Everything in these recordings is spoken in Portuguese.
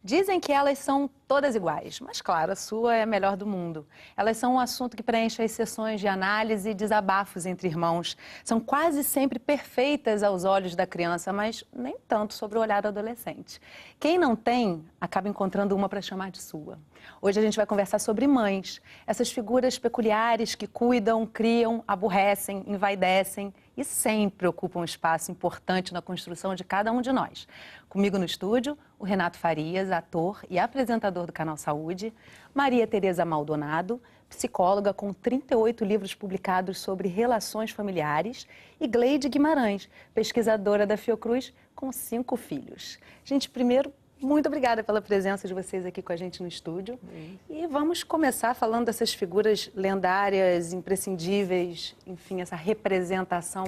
Dizem que elas são todas iguais, mas claro, a sua é a melhor do mundo. Elas são um assunto que preenche as sessões de análise e desabafos entre irmãos. São quase sempre perfeitas aos olhos da criança, mas nem tanto sobre o olhar do adolescente. Quem não tem, acaba encontrando uma para chamar de sua. Hoje a gente vai conversar sobre mães, essas figuras peculiares que cuidam, criam, aborrecem, envaidecem e sempre ocupam um espaço importante na construção de cada um de nós. Comigo no estúdio, o Renato Farias, ator e apresentador do Canal Saúde, Maria Tereza Maldonado, psicóloga com 38 livros publicados sobre relações familiares, e Gleide Guimarães, pesquisadora da Fiocruz com 5 filhos. Gente, primeiro, muito obrigada pela presença de vocês aqui com a gente no estúdio. E vamos começar falando dessas figuras lendárias, imprescindíveis, enfim, essa representação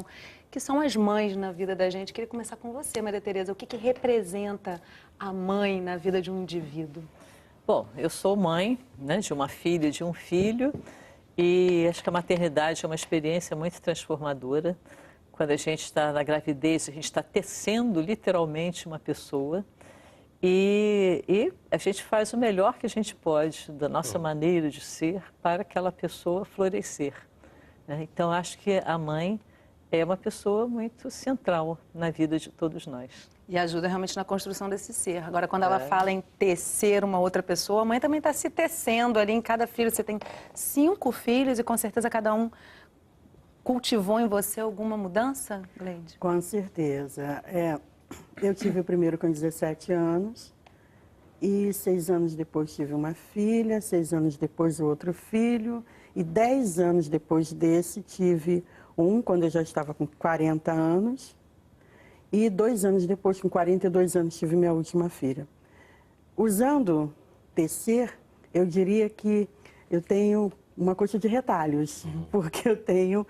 que são as mães na vida da gente. Queria começar com você, Maria Tereza. O que representa a mãe na vida de um indivíduo? Bom, eu sou mãe, né, de uma filha e de um filho, e acho que a maternidade é uma experiência muito transformadora. Quando a gente está na gravidez, a gente está tecendo literalmente uma pessoa. E a gente faz o melhor que a gente pode da nossa maneira de ser para aquela pessoa florescer, né? Então, acho que a mãe é uma pessoa muito central na vida de todos nós. E ajuda realmente na construção desse ser. Agora, quando ela fala em tecer uma outra pessoa, a mãe também está se tecendo ali em cada filho. Você tem 5 filhos e com certeza cada um cultivou em você alguma mudança, Gleide? Com certeza. Eu tive o primeiro com 17 anos e 6 anos depois tive uma filha, 6 anos depois o outro filho e 10 anos depois desse tive um quando eu já estava com 40 anos e 2 anos depois, com 42 anos, tive minha última filha. Usando tecer, eu diria que eu tenho uma coxa de retalhos, porque eu tenho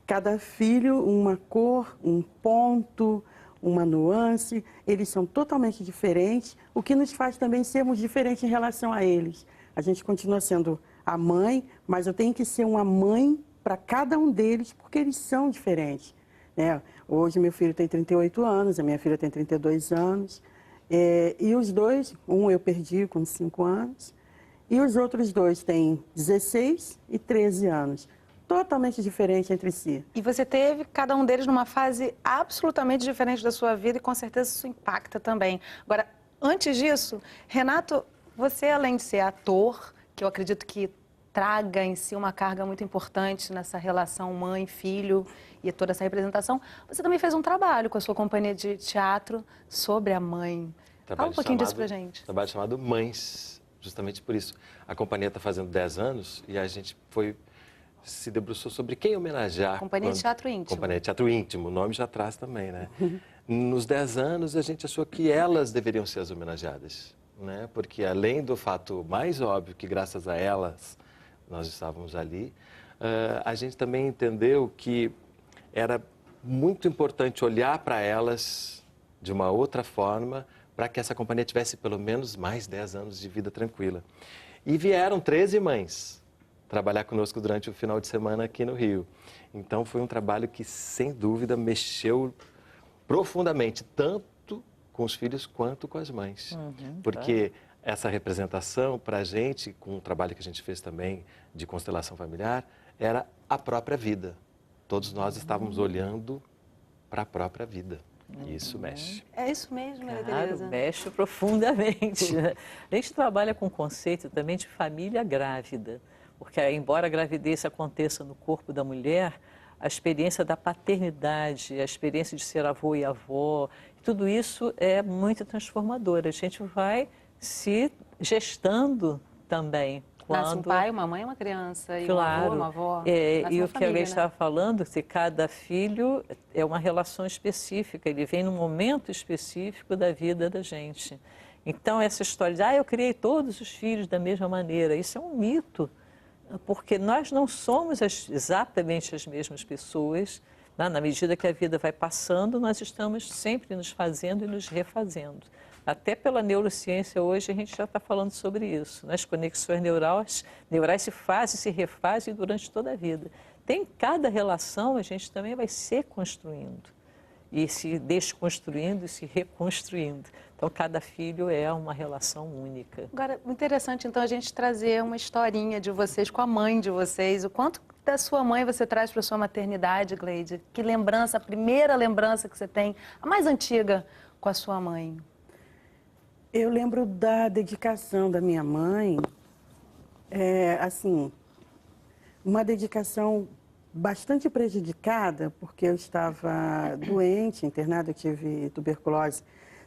cada filho uma cor, um ponto, uma nuance, eles são totalmente diferentes, o que nos faz também sermos diferentes em relação a eles. A gente continua sendo a mãe, mas eu tenho que ser uma mãe para cada um deles, porque eles são diferentes, né? Hoje meu filho tem 38 anos, a minha filha tem 32 anos, e os dois, um eu perdi com 5 anos, e os outros dois têm 16 e 13 anos. Totalmente diferente entre si. E você teve cada um deles numa fase absolutamente diferente da sua vida e com certeza isso impacta também. Agora, antes disso, Renato, você além de ser ator, que eu acredito que traga em si uma carga muito importante nessa relação mãe-filho e toda essa representação, você também fez um trabalho com a sua companhia de teatro sobre a mãe. Fala um pouquinho disso pra gente. Um trabalho chamado Mães, justamente por isso. A companhia está fazendo 10 anos e a gente se debruçou sobre quem homenagear. Companhia de Teatro Íntimo. Companhia de Teatro Íntimo, o nome já traz também, né? Nos 10 anos, a gente achou que elas deveriam ser as homenageadas, né? Porque além do fato mais óbvio, que graças a elas nós estávamos ali, a gente também entendeu que era muito importante olhar para elas de uma outra forma, para que essa companhia tivesse pelo menos mais 10 anos de vida tranquila. E vieram 13 mães trabalhar conosco durante o final de semana aqui no Rio. Então, foi um trabalho que, sem dúvida, mexeu profundamente, tanto com os filhos quanto com as mães. Porque essa representação, para a gente, com o trabalho que a gente fez também de constelação familiar, era a própria vida. Todos nós estávamos olhando para a própria vida. E isso mexe. É isso mesmo, Maria Claro, Tereza? mexe profundamente, né? A gente trabalha com o conceito também de família grávida. Porque, embora a gravidez aconteça no corpo da mulher, a experiência da paternidade, a experiência de ser avô e avó, tudo isso é muito transformador. A gente vai se gestando também. Nasce um pai, uma mãe e uma criança, e Claro. uma avó. E o que a família, Lei estava né? falando, que cada filho é uma relação específica, ele vem num momento específico da vida da gente. Então, essa história de, eu criei todos os filhos da mesma maneira, isso é um mito. Porque nós não somos exatamente as mesmas pessoas, né? Na medida que a vida vai passando, nós estamos sempre nos fazendo e nos refazendo. Até pela neurociência hoje a gente já está falando sobre isso, né? As conexões neurais se fazem, se refazem durante toda a vida. Tem cada relação, a gente também vai se construindo. e se desconstruindo e se reconstruindo. Então, cada filho é uma relação única. Agora, interessante, então, a gente trazer uma historinha de vocês com a mãe de vocês. O quanto da sua mãe você traz para a sua maternidade, Gleide? Que lembrança, a primeira lembrança que você tem, a mais antiga, com a sua mãe? Eu lembro da dedicação da minha mãe, assim, uma dedicação bastante prejudicada, porque eu estava doente, internada, eu tive tuberculose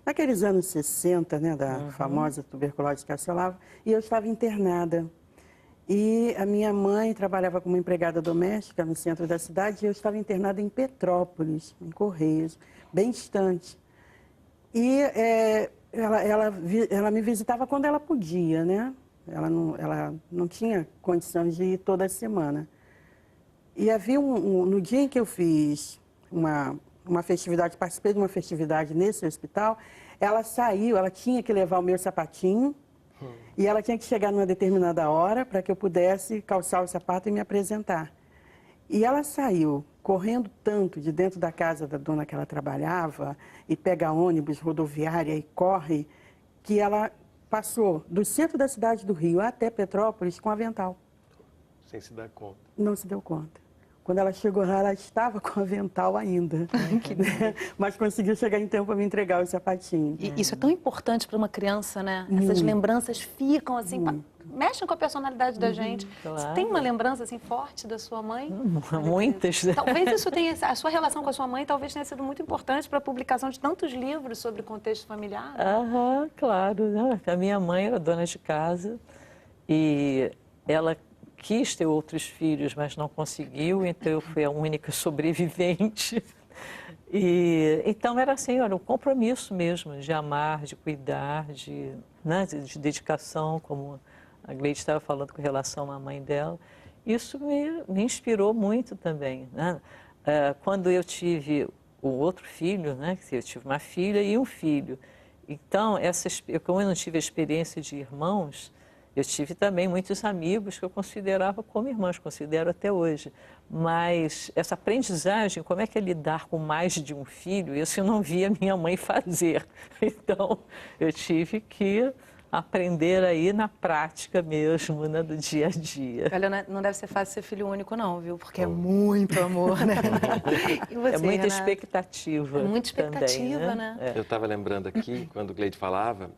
naqueles anos 60, né, da famosa tuberculose que assolava, e eu estava internada. E a minha mãe trabalhava como empregada doméstica no centro da cidade e eu estava internada em Petrópolis, em Correios, bem distante. E ela me visitava quando ela podia, né? Ela não tinha condições de ir toda semana. E havia no dia em que eu fiz uma festividade, participei de uma festividade nesse hospital, ela saiu, ela tinha que levar o meu sapatinho e ela tinha que chegar numa determinada hora para que eu pudesse calçar o sapato e me apresentar. E ela saiu correndo tanto de dentro da casa da dona que ela trabalhava e pega ônibus, rodoviária e corre, que ela passou do centro da cidade do Rio até Petrópolis com avental. Sem se dar conta. Não se deu conta. Quando ela chegou lá, ela estava com avental ainda, né? Mas conseguiu chegar em tempo para me entregar os sapatinhos. E isso é tão importante para uma criança, né? Essas lembranças ficam assim, mexem com a personalidade da gente. Claro. Você tem uma lembrança assim forte da sua mãe? Muitas. Talvez isso tenha, a sua relação com a sua mãe talvez tenha sido muito importante para a publicação de tantos livros sobre contexto familiar. Aham, claro. A minha mãe era dona de casa e ela quis ter outros filhos, mas não conseguiu, então eu fui a única sobrevivente. E então era assim, era um compromisso mesmo de amar, de cuidar, né, de dedicação, como a Gleide estava falando com relação à mãe dela. Isso me inspirou muito também, né? Quando eu tive o outro filho, né, eu tive uma filha e um filho. Então, como eu não tive a experiência de irmãos, eu tive também muitos amigos que eu considerava como irmãos, considero até hoje. Mas essa aprendizagem, como é que é lidar com mais de um filho, isso eu não via minha mãe fazer. Então, eu tive que aprender aí na prática mesmo, né, do dia a dia. Olha, não deve ser fácil ser filho único não, viu? Porque é muito amor, né? E você, É muita Renato? expectativa. É muita expectativa, também, né? Eu estava lembrando aqui, quando o Gleide falava,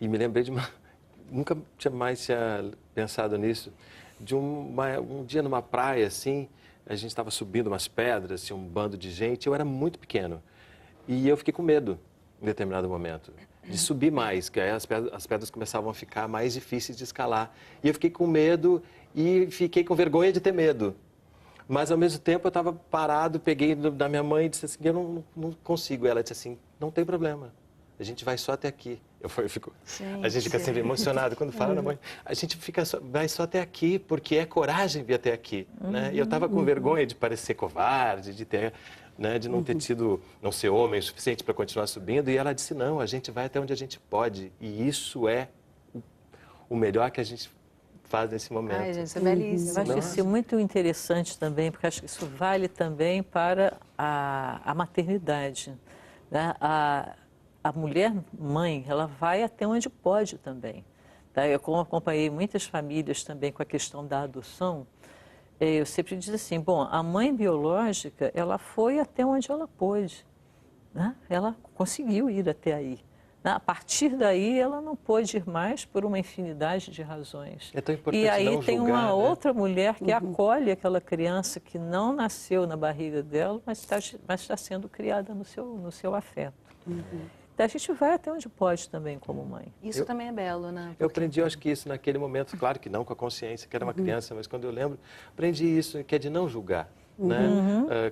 e me lembrei de uma... Nunca tinha pensado nisso, de um dia numa praia, assim, a gente estava subindo umas pedras, tinha um bando de gente, eu era muito pequeno. E eu fiquei com medo, em determinado momento, de subir mais, que aí as pedras começavam a ficar mais difíceis de escalar. E eu fiquei com medo e fiquei com vergonha de ter medo. Mas, ao mesmo tempo, eu estava parado, peguei da minha mãe e disse assim, eu não consigo. Ela disse assim, não tem problema, a gente vai só até aqui. A gente fica sempre emocionado quando fala, na mãe, a gente vai só até aqui, porque é coragem vir até aqui. Né? E eu estava com vergonha de parecer covarde, de não ter não ser homem o suficiente para continuar subindo. E ela disse, não, a gente vai até onde a gente pode. E isso é o melhor que a gente faz nesse momento. Ai, gente, isso é belíssimo. Eu acho isso muito interessante também, porque acho que isso vale também para a maternidade. Né? A mulher mãe, ela vai até onde pode também. Tá? Eu acompanhei muitas famílias também com a questão da adoção. Eu sempre digo assim, bom, a mãe biológica, ela foi até onde ela pôde. Né? Ela conseguiu ir até aí. Né? A partir daí, ela não pôde ir mais por uma infinidade de razões. É tão importante e aí não tem julgar, uma né? outra mulher que acolhe aquela criança que não nasceu na barriga dela, mas está sendo criada no seu afeto. Então, a gente vai até onde pode também como mãe. Isso também é belo, né? Eu aprendi, eu acho que isso naquele momento, claro que não com a consciência que era uma criança, mas quando eu lembro, aprendi isso, que é de não julgar. Né?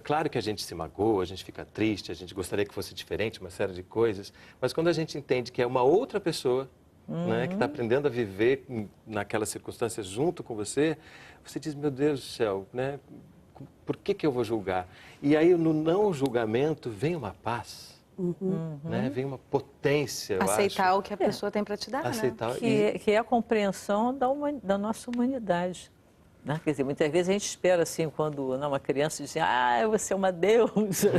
Claro que a gente se magoa, a gente fica triste, a gente gostaria que fosse diferente, uma série de coisas, mas quando a gente entende que é uma outra pessoa, né, que está aprendendo a viver naquelas circunstâncias junto com você, você diz, meu Deus do céu, né? Por que eu vou julgar? E aí no não julgamento vem uma paz. Né? Vem uma potência, Aceitar eu acho. o que a pessoa tem para te dar, Aceitar né? Que é a compreensão da nossa humanidade. Né? Quer dizer, muitas vezes a gente espera assim, quando uma criança diz, você é uma deusa.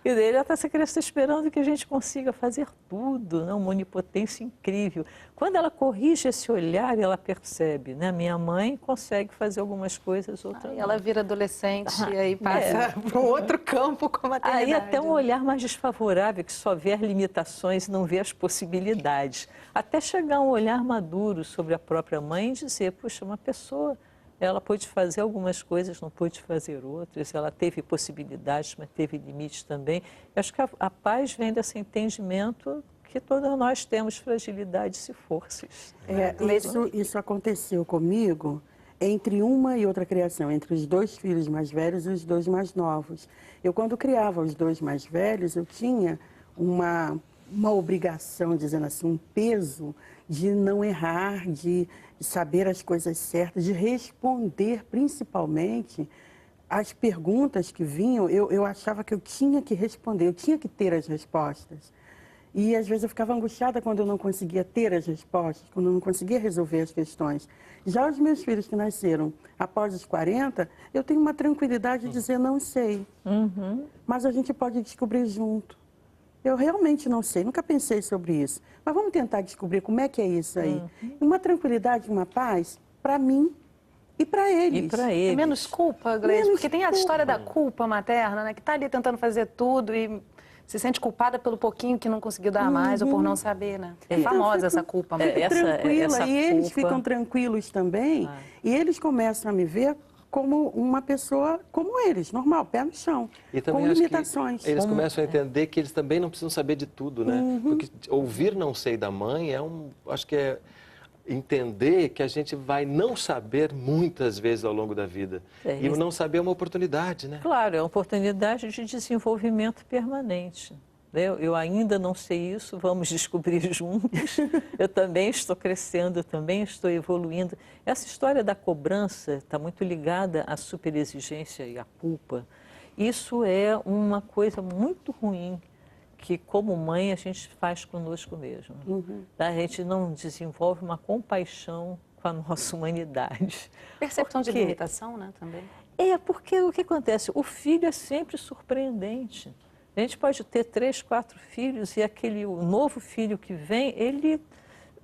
E daí essa criança está esperando que a gente consiga fazer tudo, né? Uma onipotência incrível. Quando ela corrige esse olhar, ela percebe, né? Minha mãe consegue fazer algumas coisas, outra não. Ela vira adolescente e aí passa para um outro campo com a maternidade. Aí até um olhar mais desfavorável, que só vê as limitações e não vê as possibilidades. Até chegar a um olhar maduro sobre a própria mãe e dizer, puxa, uma pessoa, ela pôde fazer algumas coisas, não pôde fazer outras, ela teve possibilidades, mas teve limites também. Eu acho que a paz vem desse entendimento que todos nós temos fragilidades e forças. Isso aconteceu comigo entre uma e outra criação, entre os 2 filhos mais velhos e os 2 mais novos. Eu, quando criava os 2 mais velhos, eu tinha uma obrigação, dizendo assim, um peso de não errar, de saber as coisas certas, de responder principalmente as perguntas que vinham. Eu achava que eu tinha que responder, eu tinha que ter as respostas. E às vezes eu ficava angustiada quando eu não conseguia ter as respostas, quando eu não conseguia resolver as questões. Já os meus filhos que nasceram após os 40, eu tenho uma tranquilidade de dizer não sei, mas a gente pode descobrir junto. Eu realmente não sei, nunca pensei sobre isso. Mas vamos tentar descobrir como é que é isso aí. Uma tranquilidade, uma paz, para mim e para eles. E para eles. É menos culpa, Gleice, porque tem a história da culpa materna, né? Que está ali tentando fazer tudo e se sente culpada pelo pouquinho que não conseguiu dar mais ou por não saber, né? É famosa essa culpa. Tranquila, e eles ficam tranquilos também. E eles começam a me ver como uma pessoa como eles, normal, pé no chão, e também com limitações. Eles começam a entender que eles também não precisam saber de tudo, né? Porque ouvir não sei da mãe acho que é entender que a gente vai não saber muitas vezes ao longo da vida. E o não saber é uma oportunidade, né? Claro, é uma oportunidade de desenvolvimento permanente. Eu ainda não sei isso, vamos descobrir juntos. Eu também estou crescendo, eu também estou evoluindo. Essa história da cobrança está muito ligada à superexigência e à culpa. Isso é uma coisa muito ruim que, como mãe, a gente faz conosco mesmo. A gente não desenvolve uma compaixão com a nossa humanidade. Percepção de limitação, né, também. Porque o que acontece? O filho é sempre surpreendente. A gente pode ter 3, 4 filhos e o novo filho que vem, ele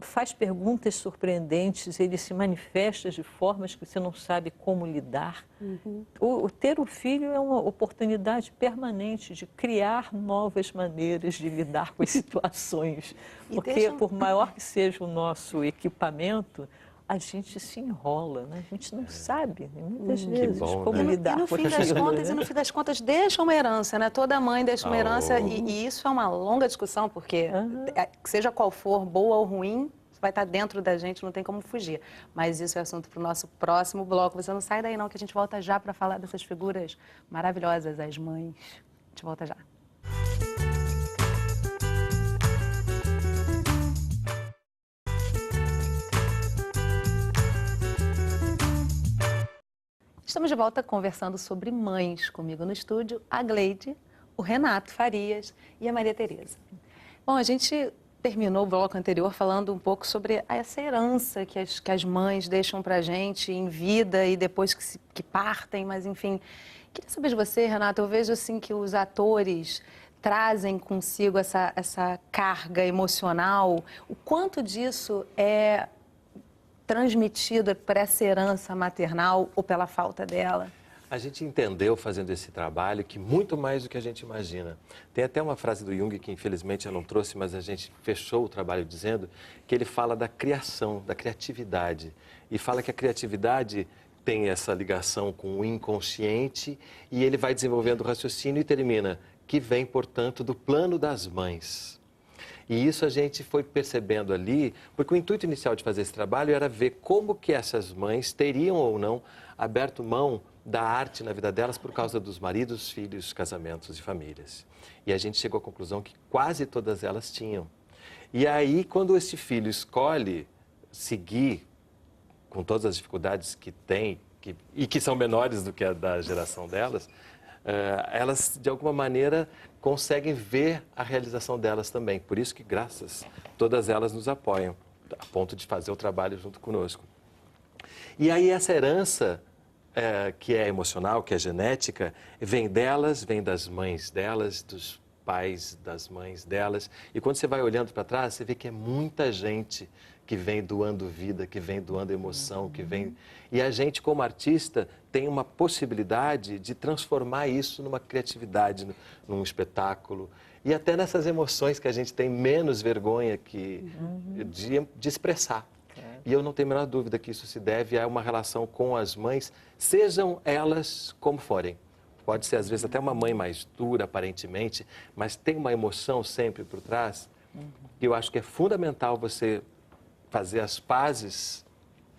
faz perguntas surpreendentes, ele se manifesta de formas que você não sabe como lidar. Ter um filho é uma oportunidade permanente de criar novas maneiras de lidar com as situações. Porque por maior que seja o nosso equipamento, a gente se enrola, né? A gente não sabe, muitas vezes, como lidar com aquilo. E no fim das contas, deixa uma herança, né? Toda mãe deixa uma herança e isso é uma longa discussão, porque seja qual for, boa ou ruim, vai estar dentro da gente, não tem como fugir. Mas isso é assunto para o nosso próximo bloco. Você não sai daí não, que a gente volta já para falar dessas figuras maravilhosas, as mães. A gente volta já. Estamos de volta conversando sobre mães. Comigo no estúdio, a Gleide, o Renato Farias e a Maria Tereza. Bom, a gente terminou o bloco anterior falando um pouco sobre essa herança que as mães deixam para a gente em vida e depois que partem, mas enfim. Queria saber de você, Renato, eu vejo assim que os atores trazem consigo essa carga emocional. O quanto disso é transmitida por essa herança maternal ou pela falta dela? A gente entendeu, fazendo esse trabalho, que muito mais do que a gente imagina. Tem até uma frase do Jung, que infelizmente eu não trouxe, mas a gente fechou o trabalho dizendo que ele fala da criação, da criatividade. E fala que a criatividade tem essa ligação com o inconsciente e ele vai desenvolvendo o raciocínio e termina, que vem, portanto, do plano das mães. E isso a gente foi percebendo ali, porque o intuito inicial de fazer esse trabalho era ver como que essas mães teriam ou não aberto mão da arte na vida delas por causa dos maridos, filhos, casamentos e famílias. E a gente chegou à conclusão que quase todas elas tinham. E aí, quando esse filho escolhe seguir com todas as dificuldades que tem, e que são menores do que a da geração delas, elas, de alguma maneira, conseguem ver a realização delas também. Por isso que, graças, todas elas nos apoiam, a ponto de fazer o trabalho junto conosco. E aí essa herança, que é emocional, que é genética, vem delas, vem das mães delas, dos pais das mães delas. E quando você vai olhando para trás, você vê que é muita gente que vem doando vida, que vem doando emoção, que vem... E a gente, como artista, tem uma possibilidade de transformar isso numa criatividade, num espetáculo. E até nessas emoções que a gente tem menos vergonha de expressar. E eu não tenho a menor dúvida que isso se deve a uma relação com as mães, sejam elas como forem. Pode ser, às vezes, até uma mãe mais dura, aparentemente, mas tem uma emoção sempre por trás. E eu acho que é fundamental você fazer as pazes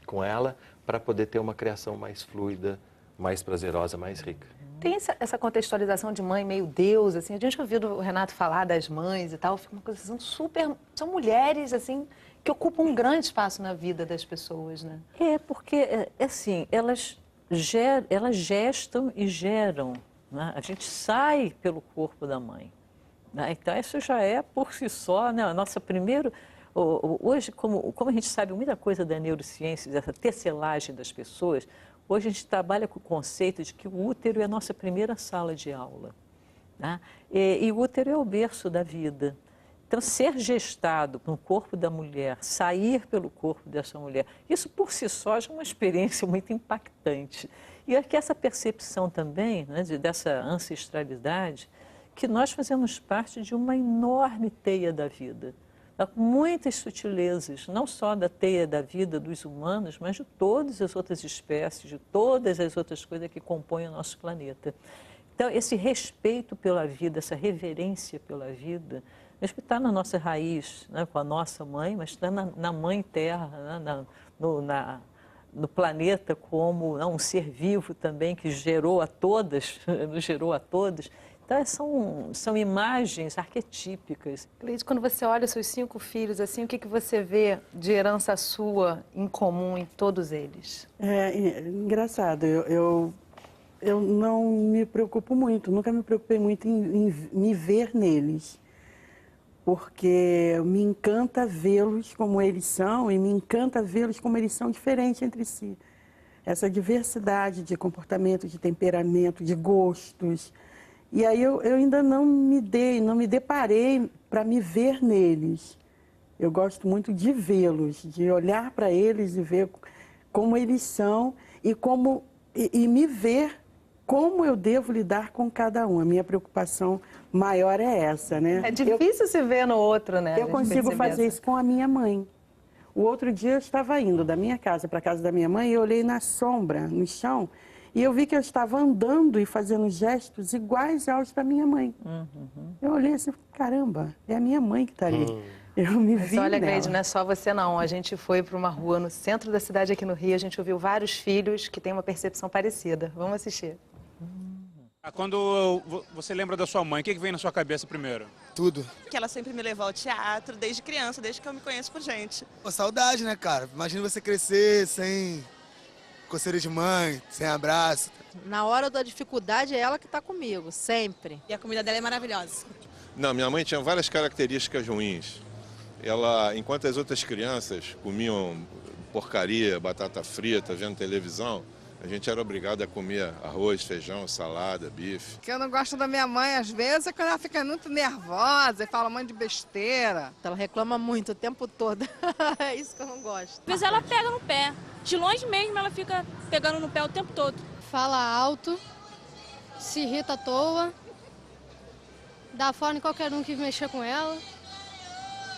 com ela para poder ter uma criação mais fluida, mais prazerosa, mais rica. Tem essa contextualização de mãe meio Deus, assim, a gente ouviu o Renato falar das mães e tal, fica uma coisa assim, são mulheres, assim, que ocupam um grande espaço na vida das pessoas, né? Porque, assim, elas gestam e geram, né? A gente sai pelo corpo da mãe, né? Então, isso já é, por si só, né? A nossa primeira... Hoje, como a gente sabe muita coisa da neurociência, dessa tecelagem das pessoas, hoje a gente trabalha com o conceito de que o útero é a nossa primeira sala de aula, né? E o útero é o berço da vida. Então, ser gestado no corpo da mulher, sair pelo corpo dessa mulher, isso por si só já é uma experiência muito impactante. E é que essa percepção também, né, dessa ancestralidade, que nós fazemos parte de uma enorme teia da vida. Muitas sutilezas, não só da teia da vida dos humanos, mas de todas as outras espécies, de todas as outras coisas que compõem o nosso planeta. Então, esse respeito pela vida, essa reverência pela vida, acho que está na nossa raiz, né, com a nossa mãe, mas está na Mãe Terra, né, no planeta como um ser vivo também que gerou a todas, nos gerou a todos. Então, são imagens arquetípicas. Cleide, quando você olha os seus 5 filhos, assim, o que você vê de herança sua em comum em todos eles? É engraçado, eu não me preocupo muito, nunca me preocupei muito em me ver neles, porque me encanta vê-los como eles são e me encanta vê-los como eles são diferentes entre si. Essa diversidade de comportamento, de temperamento, de gostos. E aí eu ainda não me deparei para me ver neles. Eu gosto muito de vê-los, de olhar para eles e ver como eles são e me ver como eu devo lidar com cada um. A minha preocupação maior é essa, né? É difícil se ver no outro, né? Eu consigo fazer isso com a minha mãe. O outro dia eu estava indo da minha casa para a casa da minha mãe e eu olhei na sombra, no chão, e eu vi que eu estava andando e fazendo gestos iguais aos da minha mãe. Eu olhei assim, caramba, é a minha mãe que está ali. Eu me vi olha, nela. Cleide, não é só você não. A gente foi para uma rua no centro da cidade aqui no Rio, a gente ouviu vários filhos que têm uma percepção parecida. Vamos assistir. Quando você lembra da sua mãe, o que vem na sua cabeça primeiro? Tudo. Que ela sempre me levou ao teatro, desde criança, desde que eu me conheço por gente. Pô, saudade, né, cara? Imagina você crescer sem coceira de mãe, sem abraço. Na hora da dificuldade é ela que está comigo, sempre. E a comida dela é maravilhosa. Não, minha mãe tinha várias características ruins. Ela, enquanto as outras crianças comiam porcaria, batata frita, vendo televisão, a gente era obrigado a comer arroz, feijão, salada, bife. O que eu não gosto da minha mãe, às vezes, é quando ela fica muito nervosa e fala um monte de besteira. Ela reclama muito o tempo todo. É isso que eu não gosto. Às vezes ela pega no pé. De longe mesmo ela fica pegando no pé o tempo todo. Fala alto, se irrita à toa, dá fora em qualquer um que mexer com ela.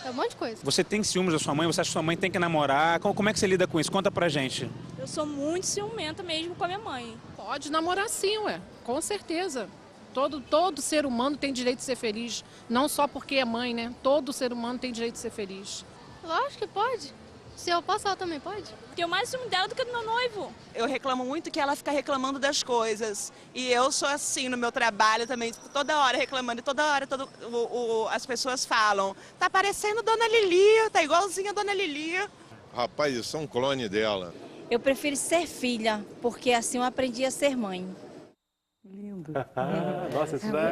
É um monte de coisa. Você tem ciúmes da sua mãe? Você acha que sua mãe tem que namorar? Como é que você lida com isso? Conta pra gente. Eu sou muito ciumenta mesmo com a minha mãe. Pode namorar sim, ué. Com certeza. Todo ser humano tem direito de ser feliz. Não só porque é mãe, né? Todo ser humano tem direito de ser feliz. Lógico que pode. Se eu posso, ela também pode. Tenho mais ciúme dela do que do meu noivo. Eu reclamo muito que ela fica reclamando das coisas. E eu sou assim no meu trabalho também, toda hora reclamando. E toda hora as pessoas falam, tá parecendo Dona Lilia, tá igualzinha a Dona Lilia. Rapaz, eu sou um clone dela. Eu prefiro ser filha, porque assim eu aprendi a ser mãe. Lindo. Nossa, isso dá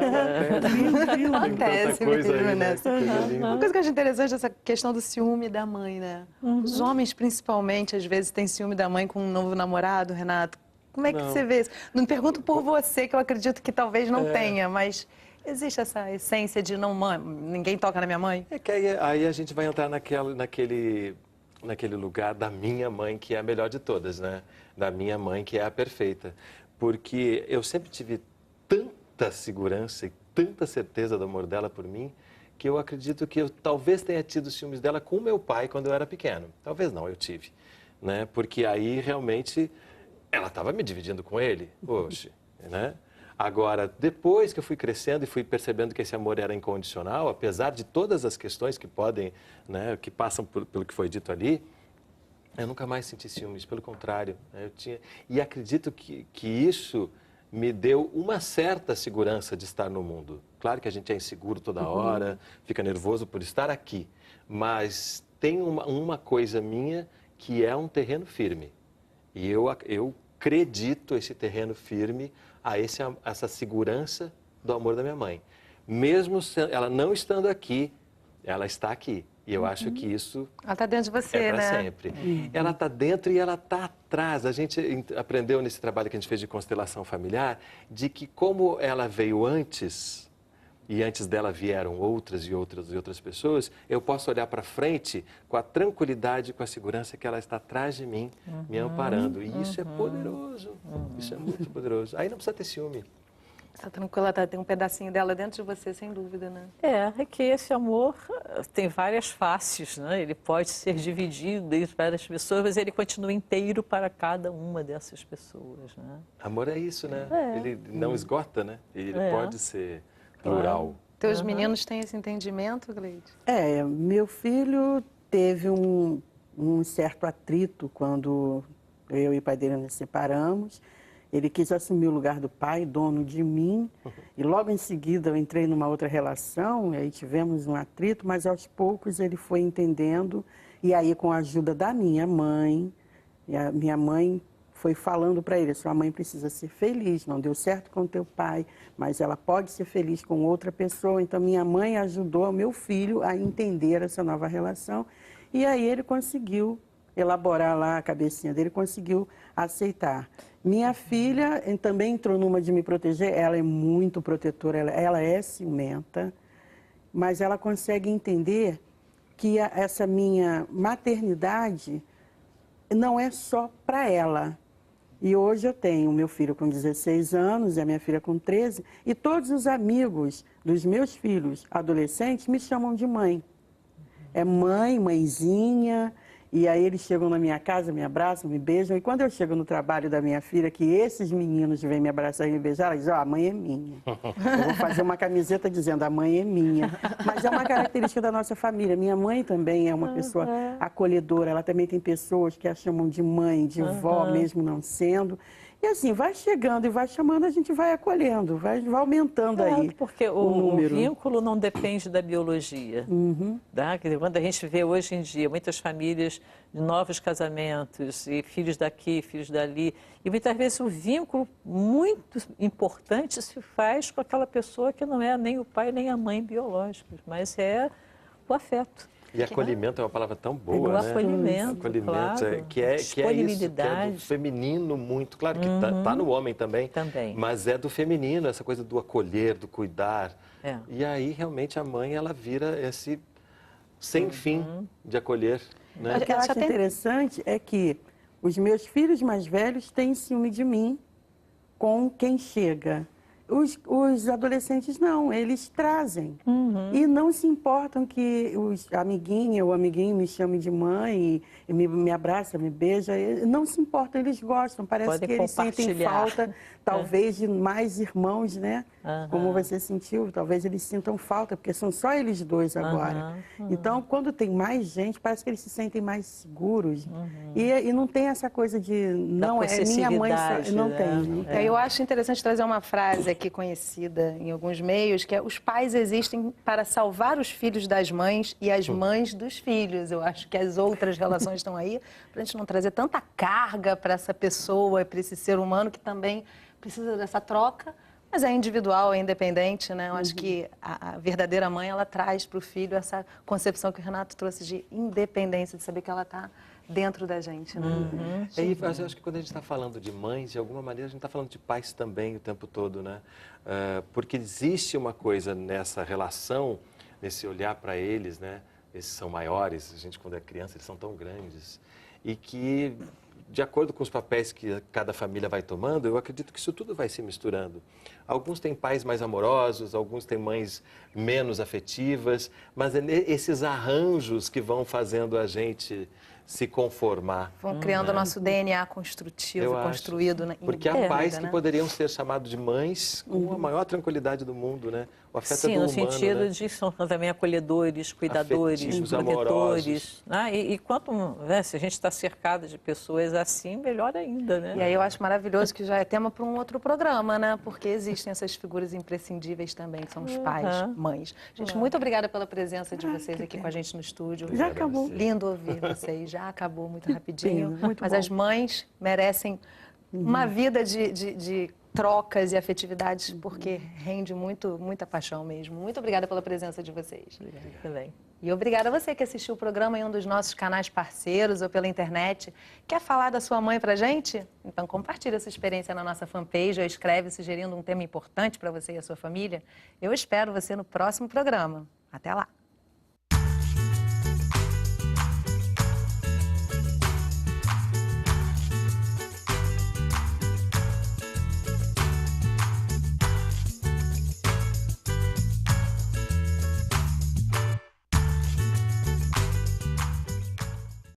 Acontece coisa mesmo, aí, né? né? Que coisa linda. Uma coisa que eu acho interessante é essa questão do ciúme da mãe, né? Os homens, principalmente, às vezes têm ciúme da mãe com um novo namorado, Renato. Como é que Não. você vê isso? Não pergunto por você, que eu acredito que talvez não tenha, mas existe essa essência de não, mãe, ninguém toca na minha mãe? É que aí a gente vai entrar naquele lugar da minha mãe, que é a melhor de todas, né? Da minha mãe, que é a perfeita. Porque eu sempre tive tanta segurança e tanta certeza do amor dela por mim, que eu acredito que eu talvez tenha tido ciúmes dela com meu pai quando eu era pequeno. Talvez não, eu tive. Né? Porque aí realmente ela estava me dividindo com ele. Oxe, né? Agora, depois que eu fui crescendo e fui percebendo que esse amor era incondicional, apesar de todas as questões que podem, né, que passam pelo que foi dito ali, eu nunca mais senti ciúmes, pelo contrário. Né, e acredito que isso me deu uma certa segurança de estar no mundo. Claro que a gente é inseguro toda hora, fica nervoso por estar aqui, mas tem uma coisa minha que é um terreno firme. E eu acredito esse terreno firme a essa segurança do amor da minha mãe. Mesmo ela não estando aqui, ela está aqui. E eu acho que isso Ela está dentro de você, é para né? sempre. Ela está dentro e ela está atrás. A gente aprendeu nesse trabalho que a gente fez de constelação familiar, de que como ela veio antes, e antes dela vieram outras e outras pessoas, eu posso olhar para frente com a tranquilidade, com a segurança que ela está atrás de mim, me amparando. E isso é poderoso. Isso é muito poderoso. Aí não precisa ter ciúme. Está tranquila, tem um pedacinho dela dentro de você, sem dúvida, né? É que esse amor tem várias faces, né? Ele pode ser dividido entre várias pessoas, mas ele continua inteiro para cada uma dessas pessoas, né? Amor é isso, né? Ele não esgota, né? Ele pode ser plural. Teus meninos têm esse entendimento, Gleide? Meu filho teve um certo atrito quando eu e o pai dele nos separamos. Ele quis assumir o lugar do pai, dono de mim, e logo em seguida eu entrei numa outra relação, e aí tivemos um atrito, mas aos poucos ele foi entendendo, e aí com a ajuda da minha mãe, e a minha mãe foi falando para ele, sua mãe precisa ser feliz, não deu certo com teu pai, mas ela pode ser feliz com outra pessoa, então minha mãe ajudou o meu filho a entender essa nova relação, e aí ele conseguiu elaborar lá a cabecinha dele, conseguiu aceitar. Minha filha também entrou numa de me proteger, ela é muito protetora, ela é ciumenta, mas ela consegue entender que essa minha maternidade não é só para ela. E hoje eu tenho meu filho com 16 anos e a minha filha com 13, e todos os amigos dos meus filhos adolescentes me chamam de mãe. É mãe, mãezinha. E aí eles chegam na minha casa, me abraçam, me beijam. E quando eu chego no trabalho da minha filha, que esses meninos vêm me abraçar e me beijar, ela diz, a mãe é minha. Eu vou fazer uma camiseta dizendo, a mãe é minha. Mas é uma característica da nossa família. Minha mãe também é uma pessoa acolhedora. Ela também tem pessoas que a chamam de mãe, de vó, mesmo não sendo. E assim, vai chegando e vai chamando, a gente vai acolhendo, vai aumentando aí porque o vínculo não depende da biologia. Tá? Quer dizer, quando a gente vê hoje em dia muitas famílias de novos casamentos e filhos daqui, filhos dali, e muitas vezes o vínculo muito importante se faz com aquela pessoa que não é nem o pai nem a mãe biológicos, mas é o afeto. E acolhimento é uma palavra tão boa, né? Acolhimento, claro. que é isso, que é do feminino muito. Claro que tá no homem também, mas é do feminino, essa coisa do acolher, do cuidar. E aí, realmente, a mãe, ela vira esse sem fim de acolher. Né? O que eu acho interessante é que os meus filhos mais velhos têm ciúme de mim com quem chega. Os adolescentes não, eles trazem. E não se importam que a amiguinha ou o amiguinho me chame de mãe, e me abraça, me beija. Não se importam, eles gostam. Parece que eles sentem falta, talvez, de mais irmãos, né? Como você sentiu, talvez eles sintam falta, porque são só eles dois agora. Então, quando tem mais gente, parece que eles se sentem mais seguros. E não tem essa coisa de, não, é minha mãe, não tem. Eu acho interessante trazer uma frase aqui conhecida em alguns meios, que é: os pais existem para salvar os filhos das mães e as mães dos filhos. Eu acho que as outras relações estão aí para a gente não trazer tanta carga para essa pessoa, para esse ser humano que também precisa dessa troca, mas é individual, é independente, né? Eu acho que a verdadeira mãe, ela traz para o filho essa concepção que o Renato trouxe de independência, de saber que ela está dentro da gente, né? Mas eu acho que quando a gente está falando de mães, de alguma maneira a gente está falando de pais também o tempo todo, né? Porque existe uma coisa nessa relação, nesse olhar para eles, né? Esses são maiores, a gente quando é criança, eles são tão grandes. E que, de acordo com os papéis que cada família vai tomando, eu acredito que isso tudo vai se misturando. Alguns têm pais mais amorosos, alguns têm mães menos afetivas, mas é esses arranjos que vão fazendo a gente se conformar. Vão criando o nosso DNA construtivo, construído. Porque há pais que poderiam ser chamados de mães com a maior tranquilidade do mundo, né? O afeto Sim, é do no humano, sentido né? de são também acolhedores, cuidadores, afetivos, protetores. Né? E quanto, né, se a gente está cercado de pessoas assim, melhor ainda, né? E aí eu acho maravilhoso que já é tema para um outro programa, né? Porque existem essas figuras imprescindíveis também, que são os pais, mães. Gente, muito obrigada pela presença de vocês aqui com a gente no estúdio. Já acabou. Lindo ouvir vocês, já acabou muito rapidinho. Muito mas bom. as mães merecem uma vida de trocas e afetividades, porque rende muita paixão mesmo. Muito obrigada pela presença de vocês. Obrigada também. E obrigada a você que assistiu o programa em um dos nossos canais parceiros ou pela internet. Quer falar da sua mãe pra gente? Então compartilha essa experiência na nossa fanpage ou escreve sugerindo um tema importante para você e a sua família. Eu espero você no próximo programa. Até lá!